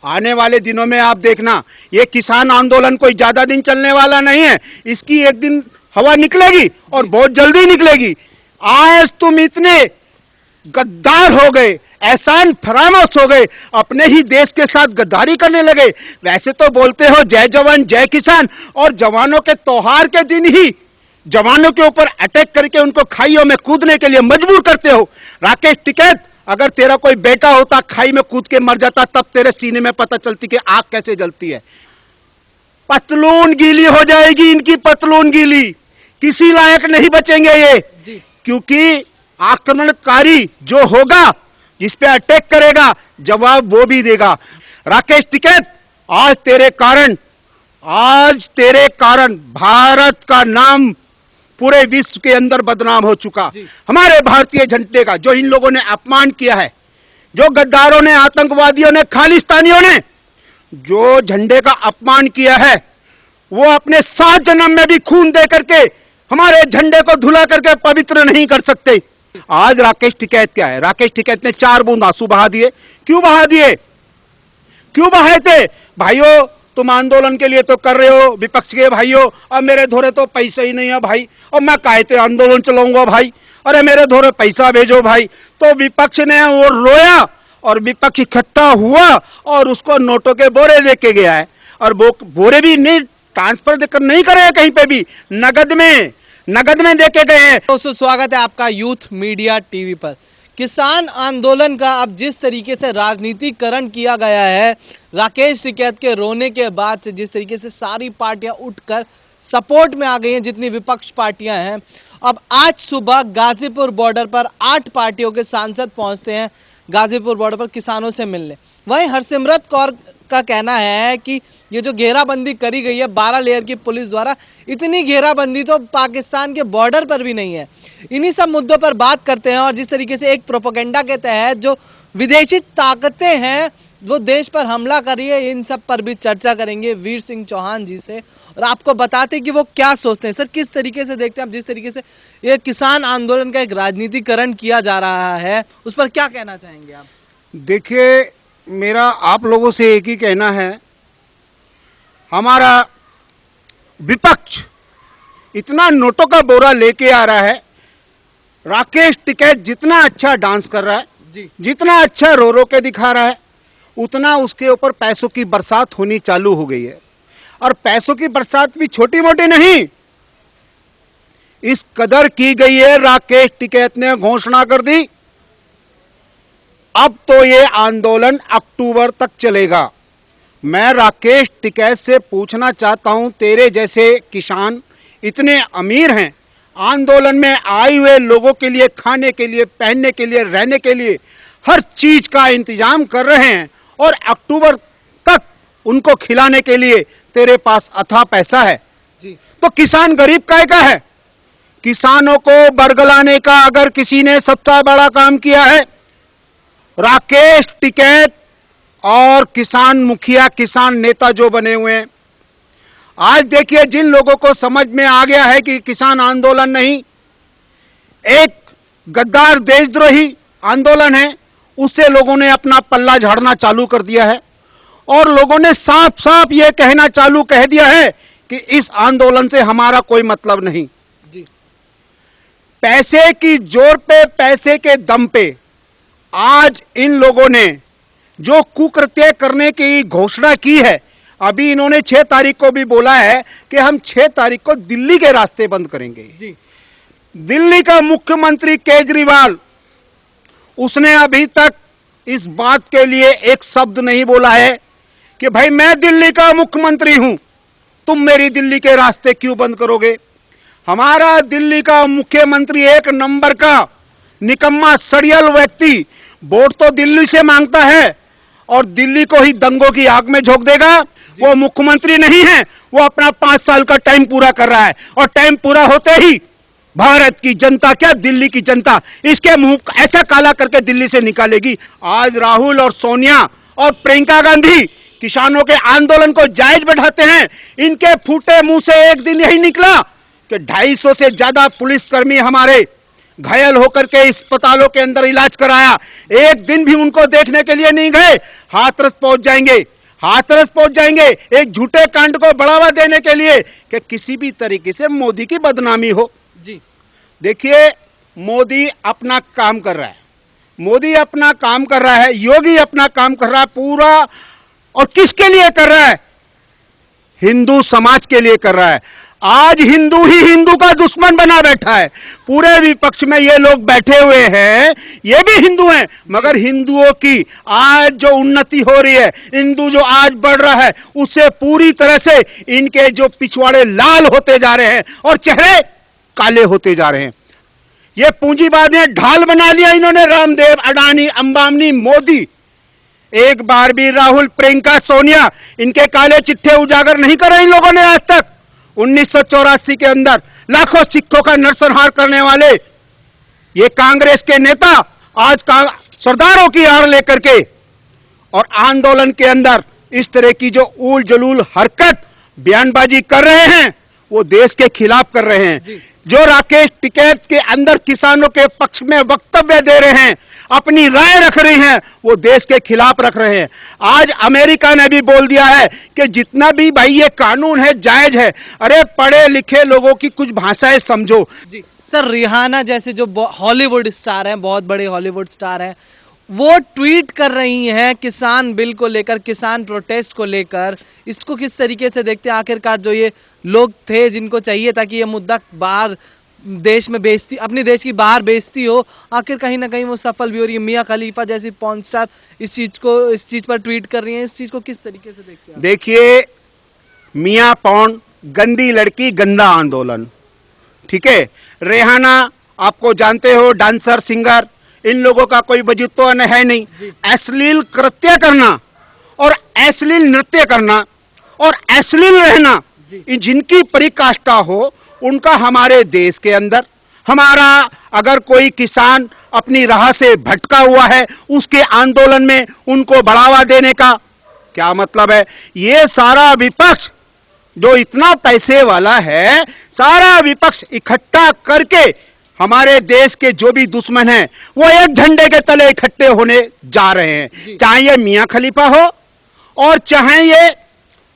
आने वाले दिनों में आप देखना, ये किसान आंदोलन कोई ज्यादा दिन चलने वाला नहीं है। इसकी एक दिन हवा निकलेगी और बहुत जल्दी निकलेगी। आज तुम इतने गद्दार हो गए, एहसान फरामोश हो गए, अपने ही देश के साथ गद्दारी करने लगे। वैसे तो बोलते हो जय जवान जय किसान, और जवानों के त्योहार के दिन ही जवानों के ऊपर अटैक करके उनको खाइयों में कूदने के लिए मजबूर करते हो। राकेश टिकैत, अगर तेरा कोई बेटा होता खाई में कूद के मर जाता, तब तेरे सीने में पता चलती कि आग कैसे जलती है। पतलून गीली हो जाएगी, इनकी पतलून गीली, किसी लायक नहीं बचेंगे ये, क्योंकि आक्रमणकारी जो होगा, जिस पे अटैक करेगा, जवाब वो भी देगा। राकेश टिकैत, आज तेरे कारण भारत का नाम पूरे विश्व के अंदर बदनाम हो चुका। हमारे भारतीय झंडे का जो इन लोगों ने अपमान किया है, जो गद्दारों ने, आतंकवादियों ने, खालिस्तानियों ने जो झंडे का अपमान किया है, वो अपने 7 जन्म में भी खून दे करके हमारे झंडे को धुला करके पवित्र नहीं कर सकते। आज राकेश टिकैत क्या है? राकेश टिकैत ने 4 बूंद आंसू बहा दिए। क्यों बहा दिए? क्यों बहाए थे? भाइयों, तुम आंदोलन के लिए तो कर रहे हो, विपक्ष के भाइयों, अब मेरे धोरे तो पैसे ही नहीं है भाई, और मैं कायते आंदोलन चलाऊंगा भाई, अरे मेरे धोरे पैसा भेजो भाई। तो विपक्ष ने वो रोया और विपक्ष इकट्ठा हुआ और उसको नोटों के बोरे लेके गया है, और वो बोरे भी नहीं ट्रांसफर देकर नहीं करे, कहीं पे भी नगद में देके गए हैं। दोस्तों, स्वागत है आपका यूथ मीडिया टीवी पर। किसान आंदोलन का अब जिस तरीके से राजनीतिकरण किया गया है, राकेश टिकैत के रोने के बाद से जिस तरीके से सारी पार्टियां उठकर सपोर्ट में आ गई हैं, जितनी विपक्ष पार्टियां हैं, अब आज सुबह गाजीपुर बॉर्डर पर 8 पार्टियों के सांसद पहुंचते हैं गाजीपुर बॉर्डर पर किसानों से मिलने। वहीं हरसिमरत कौर का कहना है कि ये जो घेराबंदी करी गई है 12 लेयर की पुलिस द्वारा, इतनी घेराबंदी तो पाकिस्तान के बॉर्डर पर भी नहीं है। इन्हीं सब मुद्दों पर बात करते हैं, और जिस तरीके से एक प्रोपेगेंडा के तहत जो विदेशी ताकतें हैं वो देश पर हमला कर रही है, इन सब पर भी चर्चा करेंगे वीर सिंह चौहान जी से, और आपको बताते हैं कि वो क्या सोचते हैं। सर, किस तरीके से देखते हैं आप, जिस तरीके से ये किसान आंदोलन का एक राजनीतिकरण किया जा रहा है, उस पर क्या कहना चाहेंगे आप? देखिए, मेरा आप लोगों से एक ही कहना है, हमारा विपक्ष इतना नोटों का बोरा लेके आ रहा है। राकेश टिकैत जितना अच्छा डांस कर रहा है, जितना अच्छा रो रो के दिखा रहा है, उतना उसके ऊपर पैसों की बरसात होनी चालू हो गई है। और पैसों की बरसात भी छोटी मोटी नहीं, इस कदर की गई है, राकेश टिकैत ने घोषणा कर दी अब तो ये आंदोलन अक्टूबर तक चलेगा। मैं राकेश टिकैत से पूछना चाहता हूं, तेरे जैसे किसान इतने अमीर हैं, आंदोलन में आए हुए लोगों के लिए खाने के लिए, पहनने के लिए, रहने के लिए हर चीज का इंतजाम कर रहे हैं, और अक्टूबर तक उनको खिलाने के लिए तेरे पास अथाह पैसा है जी। तो किसान गरीब काहे का है? किसानों को बरगलाने का अगर किसी ने सबसे बड़ा काम किया है, राकेश टिकैत और किसान मुखिया, किसान नेता जो बने हुए हैं। आज देखिए, जिन लोगों को समझ में आ गया है कि किसान आंदोलन नहीं, एक गद्दार देशद्रोही आंदोलन है, उससे लोगों ने अपना पल्ला झाड़ना चालू कर दिया है, और लोगों ने साफ साफ ये कहना चालू कह दिया है कि इस आंदोलन से हमारा कोई मतलब नहीं जी। पैसे की जोर पे, पैसे के दम पे आज इन लोगों ने जो कुकृत्य करने की घोषणा की है, अभी इन्होंने 6 तारीख को भी बोला है कि हम 6 तारीख को दिल्ली के रास्ते बंद करेंगे जी। दिल्ली का मुख्यमंत्री केजरीवाल, उसने अभी तक इस बात के लिए एक शब्द नहीं बोला है कि भाई मैं दिल्ली का मुख्यमंत्री हूं, तुम मेरी दिल्ली के रास्ते क्यों बंद करोगे। हमारा दिल्ली का मुख्यमंत्री एक नंबर का निकम्मा सड़ियल व्यक्ति, वोट तो दिल्ली से मांगता है और दिल्ली को ही दंगों की आग में झोंक देगा। वो मुख्यमंत्री नहीं है, वो अपना 5 साल का टाइम पूरा कर रहा है, और टाइम पूरा होते ही भारत की जनता, क्या दिल्ली की जनता, इसके मुंह ऐसा काला करके दिल्ली से निकालेगी। आज राहुल और सोनिया और प्रियंका गांधी किसानों के आंदोलन को जायज बैठाते हैं। इनके फूटे मुंह से एक दिन यही निकला कि 250 से ज्यादा पुलिसकर्मी हमारे घायल होकर के अस्पतालों के अंदर इलाज कराया, एक दिन भी उनको देखने के लिए नहीं गए। हाथरस पहुंच जाएंगे, हाथरस पहुंच जाएंगे एक झूठे कांड को बढ़ावा देने के लिए कि किसी भी तरीके से मोदी की बदनामी हो। जी देखिए, मोदी अपना काम कर रहा है, मोदी अपना काम कर रहा है, योगी अपना काम कर रहा है पूरा, और किसके लिए कर रहा है? हिंदू समाज के लिए कर रहा है। आज हिंदू ही हिंदू का दुश्मन बना बैठा है। पूरे विपक्ष में ये लोग बैठे हुए हैं, ये भी हिंदू हैं, मगर हिंदुओं की आज जो उन्नति हो रही है, हिंदू जो आज बढ़ रहा है, उससे पूरी तरह से इनके जो पिछवाड़े लाल होते जा रहे हैं और चेहरे काले होते जा रहे हैं। ये पूंजीवाद ने ढाल बना लिया इन्होंने, रामदेव, अडानी, अंबानी, मोदी। एक बार भी राहुल, प्रियंका, सोनिया इनके काले चिट्ठे उजागर नहीं करे इन लोगों ने आज तक। 1984 के अंदर लाखों सिखों का नरसंहार करने वाले ये कांग्रेस के नेता आज सरदारों की आड़ लेकर के और आंदोलन के अंदर इस तरह की जो उल जलूल हरकत बयानबाजी कर रहे हैं, वो देश के खिलाफ कर रहे हैं। जो राकेश टिकैत के अंदर किसानों के पक्ष में वक्तव्य दे रहे हैं, अपनी राय रख रही हैं, वो देश के खिलाफ रख रहे हैं। आज अमेरिका ने भी बोल दिया है कि जितना भी भाई ये कानून है जायज है। अरे पढ़े लिखे लोगों की कुछ भाषाएं समझो। जी सर, रिहाना जैसे जो हॉलीवुड स्टार हैं, बहुत बड़े हॉलीवुड स्टार हैं, वो ट्वीट कर रही हैं किसान बिल को लेकर, किसान प्रोटेस्ट को लेकर। इसको किस तरीके से देखते हैं? आखिरकार जो ये लोग थे जिनको चाहिए था कि ये मुद्दा बाहर देश में बेइज्जती, अपने देश की बाहर बेइज्जती हो, आखिर कहीं ना कहीं वो सफल भी हो रही है। मियां खलीफा जैसी पॉर्न स्टार इस चीज पर ट्वीट कर रही हैं। इस चीज को किस तरीके से देखते हैं? देखिए, मियां पॉर्न, गंदी लड़की, गंदा आंदोलन, ठीक है। रेहाना आपको जानते हो, डांसर, सिंगर, इन लोगों का कोई वजूद है नहीं। अश्लील कृत्य करना और अश्लील नृत्य करना और अश्लील रहना, जिनकी परिकाष्ठा हो, उनका हमारे देश के अंदर, हमारा अगर कोई किसान अपनी राह से भटका हुआ है, उसके आंदोलन में उनको बढ़ावा देने का क्या मतलब है? ये सारा विपक्ष जो इतना पैसे वाला है, सारा विपक्ष इकट्ठा करके हमारे देश के जो भी दुश्मन हैं, वो एक झंडे के तले इकट्ठे होने जा रहे हैं। चाहे ये मियां खलीफा हो और चाहे ये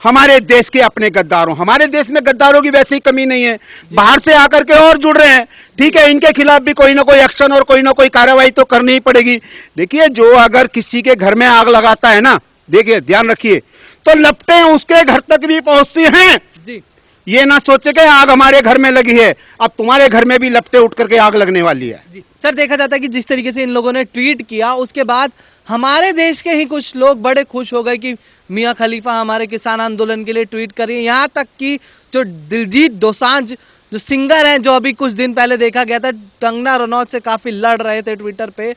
हमारे देश के अपने गद्दारों। हमारे देश में गद्दारों की वैसे ही कमी नहीं है, बाहर से आकर के और जुड़ रहे हैं, ठीक है। इनके खिलाफ भी कोई ना कोई एक्शन और कोई ना कोई कार्रवाई तो करनी ही पड़ेगी। देखिए, जो अगर किसी के घर में आग लगाता है ना, देखिए ध्यान रखिए, तो लपटें उसके घर तक भी पहुंचती हैं जी। ये ना सोचे कि आग हमारे घर में लगी है, अब तुम्हारे घर में भी लपटें उठ करके आग लगने वाली है। जी सर, देखा जाता है कि जिस तरीके से इन लोगों ने ट्वीट किया, उसके बाद हमारे देश के ही कुछ लोग बड़े खुश हो गए कि मियां खलीफा हमारे किसान आंदोलन के लिए ट्वीट कर रही है। यहाँ तक कि जो दिलजीत दोसांझ जो सिंगर हैं, जो अभी कुछ दिन पहले देखा गया था कंगना रनौत से काफी लड़ रहे थे ट्विटर पे,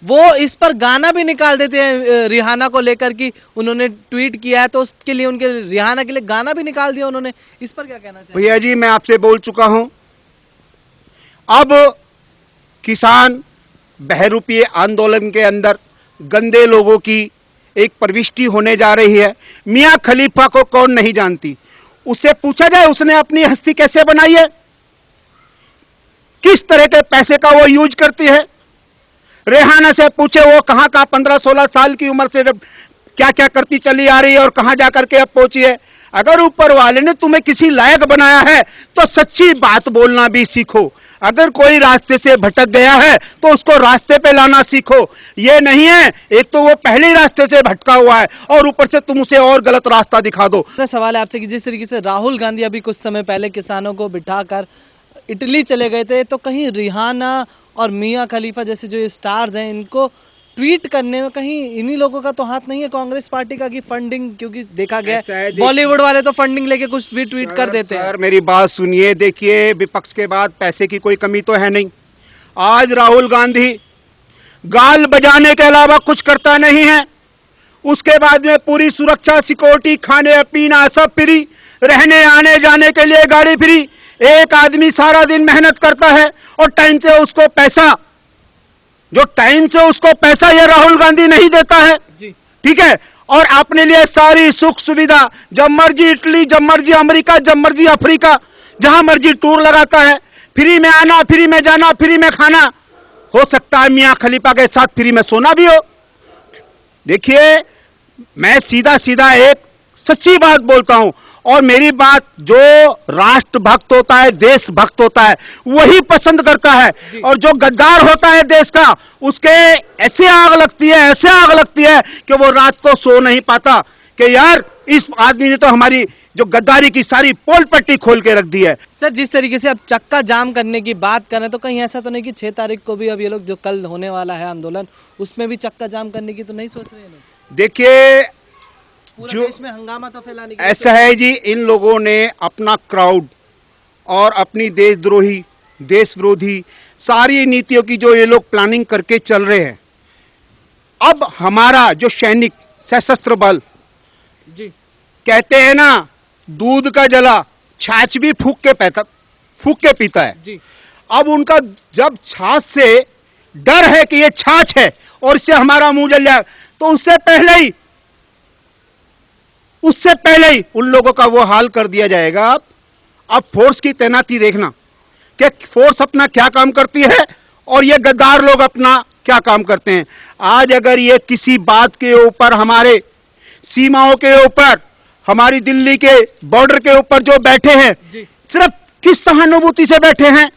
वो इस पर गाना भी निकाल देते हैं रिहाना को लेकर कि उन्होंने ट्वीट किया है, तो उसके लिए उनके रिहाना के लिए गाना भी निकाल दिया उन्होंने। इस पर क्या कहना चाहिए? भैया जी, मैं आपसे बोल चुका हूं, अब किसान बहरूपीय आंदोलन के अंदर गंदे लोगों की एक प्रविष्टि होने जा रही है। मियां खलीफा को कौन नहीं जानती? उससे पूछा जाए उसने अपनी हस्ती कैसे बनाई है, किस तरह के पैसे का वो यूज करती है। रेहाना से पूछे वो कहां 15-16 साल की उम्र से क्या क्या करती चली आ रही है और कहां जाकर के अब पहुंची है। अगर ऊपर वाले ने तुम्हें किसी लायक बनाया है तो सच्ची बात बोलना भी सीखो। अगर कोई रास्ते से भटक गया है तो उसको रास्ते पे लाना सीखो। ये नहीं है एक तो वो पहले ही रास्ते से भटका हुआ है और ऊपर से तुम उसे और गलत रास्ता दिखा दो। मेरा सवाल है आपसे कि जिस तरीके से राहुल गांधी अभी कुछ समय पहले किसानों को बिठाकर इटली चले गए थे, तो कहीं रिहाना और मियां खलीफा जैसे जो स्टार्स हैं, इनको ट्वीट करने में कहीं इन्हीं लोगों का तो हाथ नहीं है, कांग्रेस पार्टी का, कि फंडिंग, क्योंकि देखा गया बॉलीवुड वाले तो फंडिंग लेके कुछ भी ट्वीट कर देते हैं। सर मेरी बात सुनिए, देखिए विपक्ष के बाद पैसे की कोई कमी तो है नहीं। आज राहुल गांधी गाल बजाने के अलावा कुछ करता नहीं है। उसके बाद में पूरी सुरक्षा, सिक्योरिटी, खाने पीना सब फ्री, रहने आने जाने के लिए गाड़ी फ्री। एक आदमी सारा दिन मेहनत करता है और टाइम से उसको पैसा, जो टाइम से उसको पैसा ये राहुल गांधी नहीं देता है, ठीक है। और अपने लिए सारी सुख सुविधा, जब मर्जी इटली, जब मर्जी अमेरिका, जब मर्जी अफ्रीका, जहां मर्जी टूर लगाता है। फ्री में आना, फ्री में जाना, फ्री में खाना, हो सकता है मियां खलीफा के साथ फ्री में सोना भी हो। देखिए, मैं सीधा सीधा एक सच्ची बात बोलता हूं, और मेरी बात जो राष्ट्रभक्त होता है, देशभक्त होता है, वही पसंद करता है। और जो गद्दार होता है देश का, उसके ऐसे आग लगती है, ऐसे आग लगती है कि वो रात को सो नहीं पाता कि यार इस आदमी ने तो हमारी जो गद्दारी की सारी पोल पट्टी खोल के रख दी है। सर, जिस तरीके से अब चक्का जाम करने की बात करें तो कहीं ऐसा तो नहीं कि 6 तारीख को भी अब ये लोग जो कल होने वाला है आंदोलन, उसमें भी चक्का जाम करने की तो नहीं सोच रहे हैं लोग? देखिए, पूरा जो देश में हंगामा तो फैलाने की ऐसा है जी, इन लोगों ने अपना क्राउड और अपनी देशद्रोही, देश विरोधी सारी नीतियों की जो ये लोग प्लानिंग करके चल रहे हैं, अब हमारा जो सैनिक सशस्त्र बल जी कहते हैं ना, दूध का जला छाछ भी फूक के पीता है। जी अब उनका जब छाछ से डर है कि ये छाछ है और इससे हमारा मुंह जल जाए, तो उससे पहले ही उन लोगों का वो हाल कर दिया जाएगा। अब फोर्स की तैनाती देखना कि फोर्स अपना क्या काम करती है और ये गद्दार लोग अपना क्या काम करते हैं। आज अगर ये किसी बात के ऊपर, हमारे सीमाओं के ऊपर, हमारी दिल्ली के बॉर्डर के ऊपर जो बैठे हैं, सिर्फ किस सहानुभूति से बैठे हैं?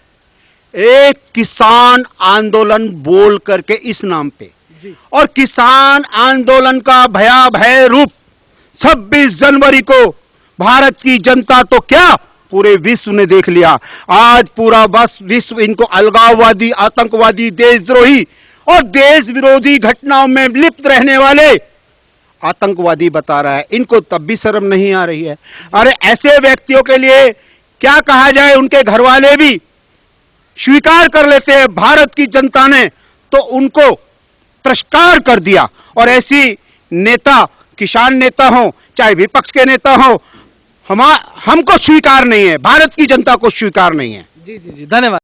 एक किसान आंदोलन बोल करके इस नाम पे, और किसान आंदोलन का भयावह रूप 26 जनवरी को भारत की जनता तो क्या, पूरे विश्व ने देख लिया। आज पूरा विश्व इनको अलगाववादी, आतंकवादी, देशद्रोही और देश विरोधी घटनाओं में लिप्त रहने वाले आतंकवादी बता रहा है। इनको तब भी शर्म नहीं आ रही है। अरे ऐसे व्यक्तियों के लिए क्या कहा जाए, उनके घर वाले भी स्वीकार कर लेते हैं। भारत की जनता ने तो उनको तिरस्कार कर दिया, और ऐसी नेता, किसान नेता हो चाहे विपक्ष के नेता हो, हमको स्वीकार नहीं है, भारत की जनता को स्वीकार नहीं है। जी जी जी, धन्यवाद।